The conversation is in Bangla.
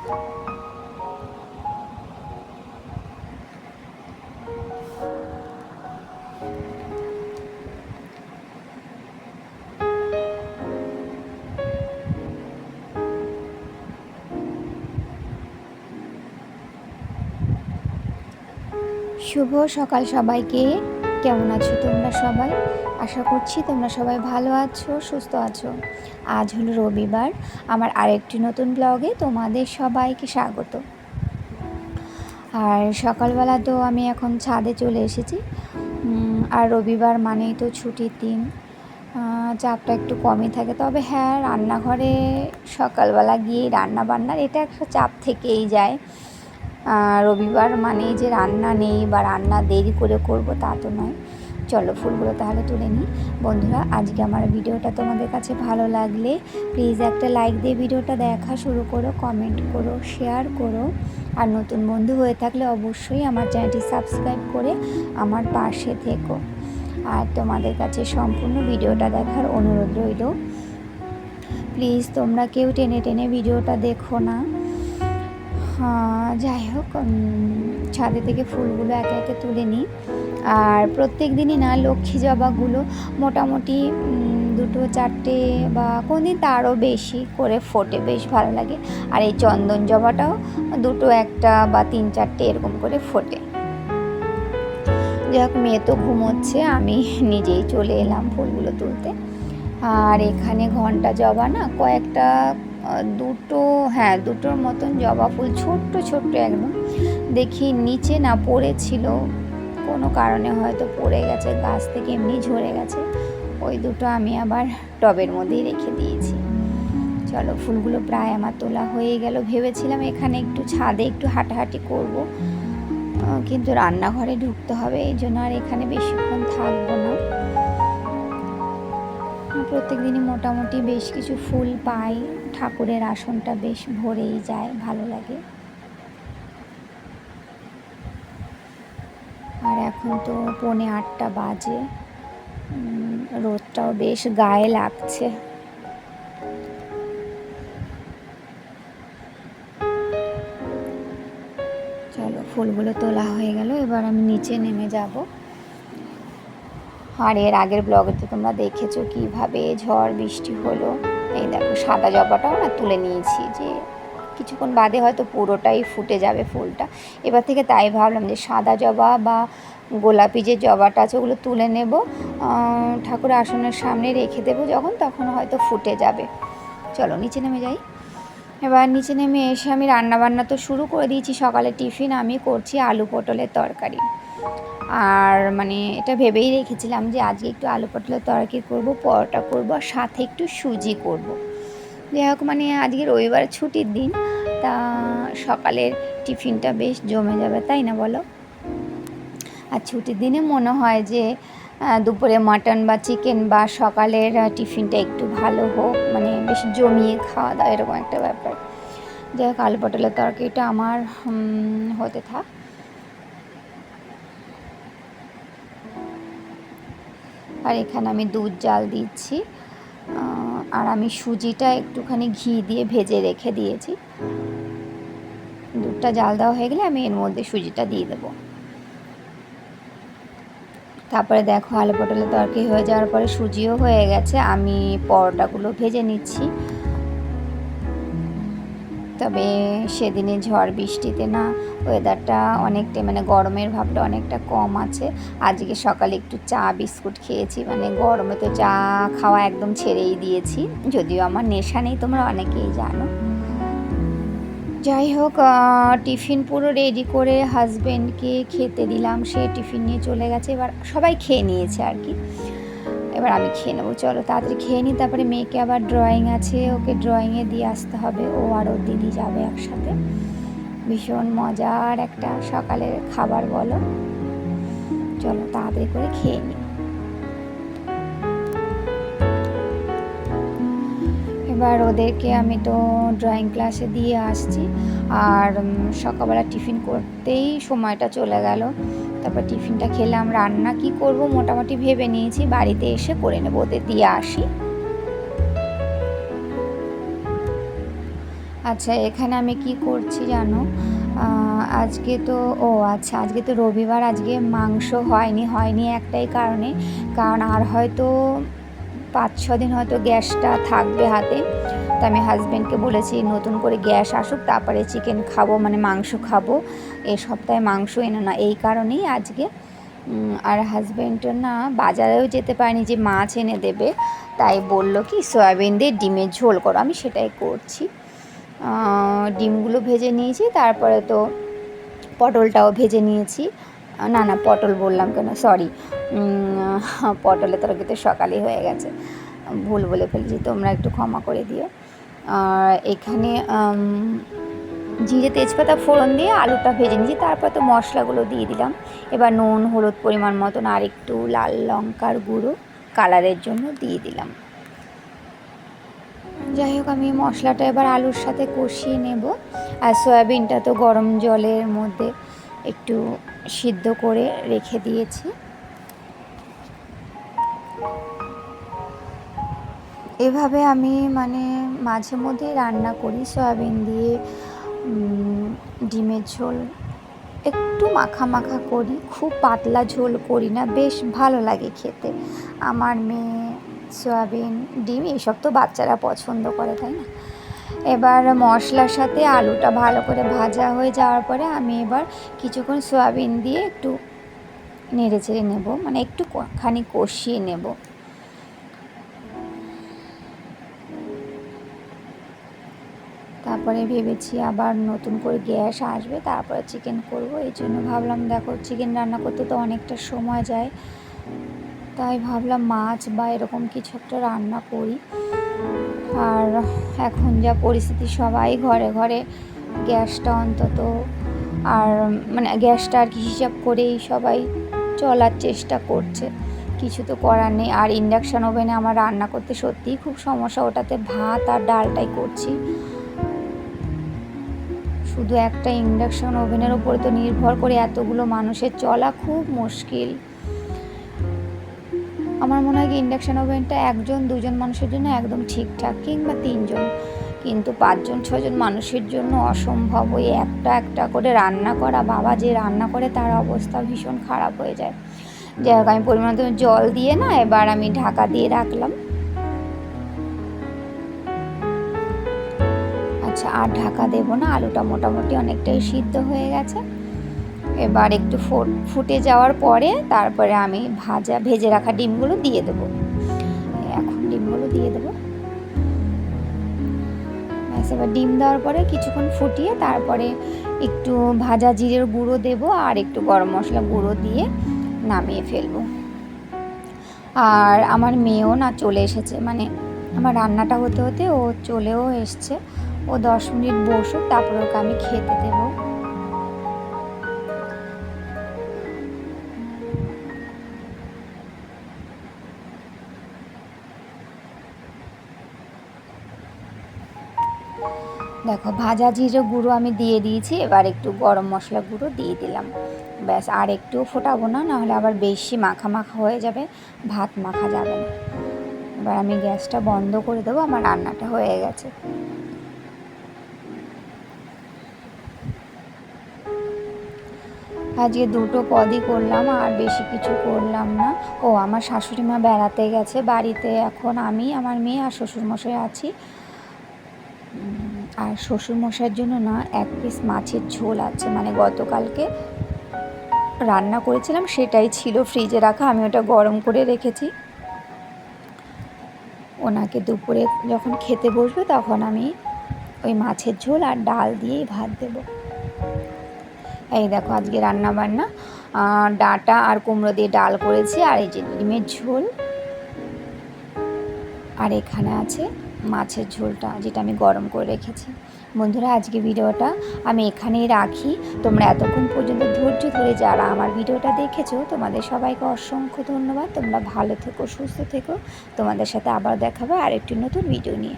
শুভ সকাল সবাইকে। কেমন আছো তোমরা সবাই? আশা করছি তোমরা সবাই ভালো আছো, সুস্থ আছো। আজ হলো রবিবার। আমার আরেকটি নতুন ব্লগে তোমাদের সবাইকে স্বাগত। আর সকালবেলা তো আমি এখন ছাদে চলে এসেছি। আর রবিবার মানেই তো ছুটির দিন, চাপটা একটু কমই থাকে। তবে হ্যাঁ, রান্নাঘরে সকালবেলা গিয়ে রান্না বান্নার এটা একটা চাপ থেকেই যায়। রবিবার মানেই যে রান্না নেই বা রান্না দেরি করে করব তা তো নয়। চলো ফুলগুলো তাহলে তুলে নিই। বন্ধুরা, আজকে আমার ভিডিওটা তোমাদের কাছে ভালো লাগলে প্লিজ একটা লাইক দিয়ে ভিডিওটা দেখা শুরু করো, কমেন্ট করো, শেয়ার করো। আর নতুন বন্ধু হয়ে থাকলে অবশ্যই আমার চ্যানেলটি সাবস্ক্রাইব করে আমার পাশে থেকো। আর তোমাদের কাছে সম্পূর্ণ ভিডিওটা দেখার অনুরোধ রইল। প্লিজ তোমরা কেউ টেনে টেনে ভিডিওটা দেখো না। যাই হোক, ছাদে থেকে ফুলগুলো একে একে তুলে নিই। আর প্রত্যেক দিনই না লক্ষ্মী জবাগুলো মোটামুটি 2-4টে বা কোন দিন তারও বেশি করে ফোটে, বেশ ভালো লাগে। আর এই চন্দন জবাটাও 2-1 বা 3-4টে এরকম করে ফোটে। যাই হোক, মেয়ে তো ঘুমোচ্ছে, আমি নিজেই চলে এলাম ফুলগুলো তুলতে। আর এখানে ঘন্টা জবা না কয়েকটা, দুটোর মতন জবা ফুল, ছোট্ট ছোট্ট একদম। দেখি নিচে না পড়েছিল, কোনো কারণে হয়তো পড়ে গেছে, গাছ থেকে এমনি ঝরে গেছে। ওই দুটো আমি আবার টবের মধ্যেই রেখে দিয়েছি। চলো, ফুলগুলো প্রায় আমার তোলা হয়ে গেল। ভেবেছিলাম এখানে একটু ছাদে একটু হাঁটাহাঁটি করব, কিন্তু রান্নাঘরে ঢুকতে হবে, এই জন্য আর এখানে বেশিক্ষণ থাকবো না। প্রত্যেক দিনই মোটামুটি বেশ কিছু ফুল পাই, ঠাকুরের আসনটা বেশ ভরেই যায়, ভালো লাগে। আর এখন তো 7:45 বাজে, রোদটাও বেশ গায়ে লাগছে। চলো, ফুলগুলো তোলা হয়ে গেল, এবার আমি নিচে নেমে যাব। আর এর আগের ব্লগে তো তোমরা দেখেছো কীভাবে ঝড় বৃষ্টি হলো। এই দেখো, সাদা জবাটাও না তুলে নিয়েছি, যে কিছুক্ষণ বাদে হয়তো পুরোটাই ফুটে যাবে ফুলটা। এবার থেকে তাই ভাবলাম যে সাদা জবা বা গোলাপি যে জবাটা আছে ওগুলো তুলে নেব, ঠাকুরের আসনের সামনে রেখে দেবো, যখন তখন হয়তো ফুটে যাবে। চলো নিচে নেমে যাই। এবার নিচে নেমে এসে আমি রান্নাবান্না তো শুরু করে দিয়েছি। সকালে টিফিন আমি করছি আলু পটলের তরকারি। আর মানে এটা ভেবেই রেখেছিলাম যে আজকে একটু আলু পটলের তরকারি করব, পরোটা করব, আর সাথে একটু সুজি করব। যাই হোক, মানে আজকে রবিবার ছুটির দিন, তা সকালের টিফিনটা বেশ জমে যাবে, তাই না বলো? আর ছুটির দিনে মনে হয় যে দুপুরে মাটন বা চিকেন বা সকালের টিফিনটা একটু ভালো হোক, মানে বেশ জমিয়ে খাওয়া দাওয়া, এরকম একটা ব্যাপার। যাই হোক, আলু পটলের তরকারিটা আমার হতে থাক। আর এখানে আমি দুধ জাল দিচ্ছি, আর আমি সুজিটা একটুখানি ঘি দিয়ে ভেজে রেখে দিয়েছি। দুধটা জাল দেওয়া হয়ে গেলে আমি এর মধ্যে সুজিটা দিয়ে দেবো। তারপরে দেখো, আলু পটলের তরকারি হয়ে যাওয়ার পরে সুজিও হয়ে গেছে, আমি পরোটাগুলো ভেজে নিচ্ছি। তবে সেদিনে ঝড় বৃষ্টিতে না ওয়েদারটা অনেকটা, মানে গরমের ভাবটা অনেকটা কম আছে। আজকে সকালে একটু চা বিস্কুট খেয়েছি, মানে গরমে তো চা খাওয়া একদম ছেড়েই দিয়েছি, যদিও আমার নেশা নেই, তোমরা অনেকেই জানো। যাই হোক, টিফিন পুরো রেডি করে হাজব্যান্ডকে খেতে দিলাম, সে টিফিন নিয়ে চলে গেছে। এবার সবাই খেয়ে নিয়েছে আর কি, এবার আমি খেয়ে নেবো। চলো তাড়াতাড়ি খেয়ে নিই, তারপরে মেয়েকে আবার ড্রয়িং আছে, ওকে ড্রয়িংয়ে দিয়ে আসতে হবে, ও আর ওর দিদি যাবে একসাথে। ভীষণ মজার একটা সকালের খাবার বলো। চলো তাড়াতাড়ি করে খেয়ে নিই। এবার ওদেরকে আমি তো ড্রয়িং ক্লাসে দিয়ে আসছি, আর সকালবেলা টিফিন করতেই সময়টা চলে গেল। তারপর টিফিনটা খেলাম। রান্না কি করব মোটামুটি ভেবে নিয়েছি, বাড়িতে এসে করে নেবো, ওদের দিয়ে আসি। আচ্ছা, এখানে আমি কি করছি জানো, আজকে তো আচ্ছা আজকে তো রবিবার, আজকে মাংস হয়নি একটাই কারণে, কারণ আর হয়তো 5-6 দিন হয়তো গ্যাসটা থাকবে হাতে। তো আমি হাজব্যান্ডকে বলেছি নতুন করে গ্যাস আসুক তারপরে চিকেন খাবো, মানে মাংস খাবো, এই সপ্তাহে মাংস এনো না, এই কারণেই আজকে। আর হাজব্যান্ডও না বাজারেও যেতে পারেনি যে মাছ এনে দেবে, তাই বললো কি সয়াবিন দিয়ে ডিমের ঝোল করো, আমি সেটাই করছি। ডিমগুলো ভেজে নিয়েছি, তারপরে তো পটলটাও ভেজে নিয়েছি। না পটল বললাম কেন, সরি, পটলের তরকারি তো সকালেই হয়ে গেছে, ভুল বলে ফেলেছি, তোমরা একটু ক্ষমা করে দিও। আর এখানে জিরে তেজপাতা ফোড়ন দিয়ে আলুটা ভেজে নিয়েছি, তারপর তো মশলাগুলো দিয়ে দিলাম। এবার নুন হলুদ পরিমাণ মতন আর একটু লাল লঙ্কার গুঁড়ো কালারের জন্য দিয়ে দিলাম। যাই হোক, আমি মশলাটা এবার আলুর সাথে কষিয়ে নেব। আর সয়াবিনটা তো গরম জলের মধ্যে একটু সিদ্ধ করে রেখে দিয়েছি। এভাবে আমি মানে মাঝে মধ্যে রান্না করি সয়াবিন দিয়ে ডিমের ঝোল, একটু মাখা মাখা করি, খুব পাতলা ঝোল করি না, বেশ ভালো লাগে খেতে। আমার মেয়ে সয়াবিন ডিম এইসব তো বাচ্চারা পছন্দ করে, তাই না? এবার মশলার সাথে আলুটা ভালো করে ভাজা হয়ে যাওয়ার পরে আমি এবার কিছুক্ষণ সয়াবিন দিয়ে একটু নেড়ে চেড়ে নেবো, মানে একটু খানি কষিয়ে নেব। তারপরে ভেবেছি আবার নতুন করে গ্যাস আসবে তারপরে চিকেন করব, এই জন্য ভাবলাম দেখো চিকেন রান্না করতে তো অনেকটা সময় যায়, তাই ভাবলাম মাছ বা এরকম কিছু একটা রান্না করি। আর এখন যা পরিস্থিতি, সবাই ঘরে ঘরে গ্যাসটা অন্তত, আর মানে গ্যাসটা আর কি হিসাব করেই সবাই চলার চেষ্টা করছে, কিছু তো করার নেই। আর ইন্ডাকশান ওভেনে আমার রান্না করতে সত্যিই খুব সমস্যা, ওটাতে ভাত আর ডালটাই করছি। শুধু একটা ইন্ডাকশান ওভেনের ওপরে তো নির্ভর করে এতগুলো মানুষের চলা খুব মুশকিল। আমার মনে হয় কি ইন্ডাকশান ওভেনটা 1-2জন মানুষের জন্য একদম ঠিকঠাক, কিংবা 3জন, কিন্তু 5-6জন মানুষের জন্য অসম্ভব। ওই একটা একটা করে রান্না করা, বাবা যে রান্না করে তার অবস্থা ভীষণ খারাপ হয়ে যায়। যাই হোক, আমি পরিমাণ মতো জল দিয়ে না এবার আমি ঢাকা দিয়ে রাখলাম। আচ্ছা, আর ঢাকা দেবো না, আলুটা মোটামুটি অনেকটাই সিদ্ধ হয়ে গেছে। এবার একটু ফুটে যাওয়ার পরে তারপরে আমি ভেজে রাখা ডিমগুলো দিয়ে দেবো। এখন ডিমগুলো দিয়ে দেবো। ব্যাস, এবার ডিম দেওয়ার পরে কিছুক্ষণ ফুটিয়ে তারপরে একটু ভাজা জিরের গুঁড়ো দেবো আর একটু গরম মশলা গুঁড়ো দিয়ে নামিয়ে ফেলবো। আর আমার মেয়েও না চলে এসেছে, মানে আমার রান্নাটা হতে হতে ও চলেও এসছে। ও 10 মিনিট বসুক, তারপরে ওকে আমি খেতে দেবো। দেখো, ভাজা জিরে গুঁড়ো আমি দিয়ে দিয়েছি, এবার একটু গরম মশলা গুঁড়ো দিয়ে দিলাম। ব্যাস, আর একটু ফোটাবো না, নাহলে আবার বেশি মাখা মাখা হয়ে যাবে, ভাত মাখা যাবে না। এবার আমি গ্যাসটা বন্ধ করে দেবো, আমার রান্নাটা হয়ে গেছে। আজকে 2টো পদই করলাম, আর বেশি কিছু করলাম না। আমার শাশুড়ি মা বেড়াতে গেছে, বাড়িতে এখন আমি, আমার মেয়ে আর শ্বশুরমশাই আছি। আর শ্বশুরমশাইয়ের জন্য না 1 পিস মাছের ঝোল আছে, মানে গতকালকে রান্না করেছিলাম সেটাই ছিল ফ্রিজে রাখা, আমি ওটা গরম করে রেখেছি। ওনাকে দুপুরে যখন খেতে বসবে তখন আমি ওই মাছের ঝোল আর ডাল দিয়েই ভাত দেবো। এই দেখো, আজকে রান্না বান্না ডাঁটা আর কুমড়ো দিয়ে ডাল করেছি, আর এই যে ডিমের ঝোল, আর এখানে আছে মাছের ঝোলটা যেটা আমি গরম করে রেখেছি। বন্ধুরা, আজকে ভিডিওটা আমি এখানেই রাখি। তোমরা এতক্ষণ পর্যন্ত ধৈর্য ধরে যারা আমার ভিডিওটা দেখেছো, তোমাদের সবাইকে অসংখ্য ধন্যবাদ। তোমরা ভালো থেকো, সুস্থ থেকো। তোমাদের সাথে আবার দেখা হবে আরেকটি নতুন ভিডিও নিয়ে।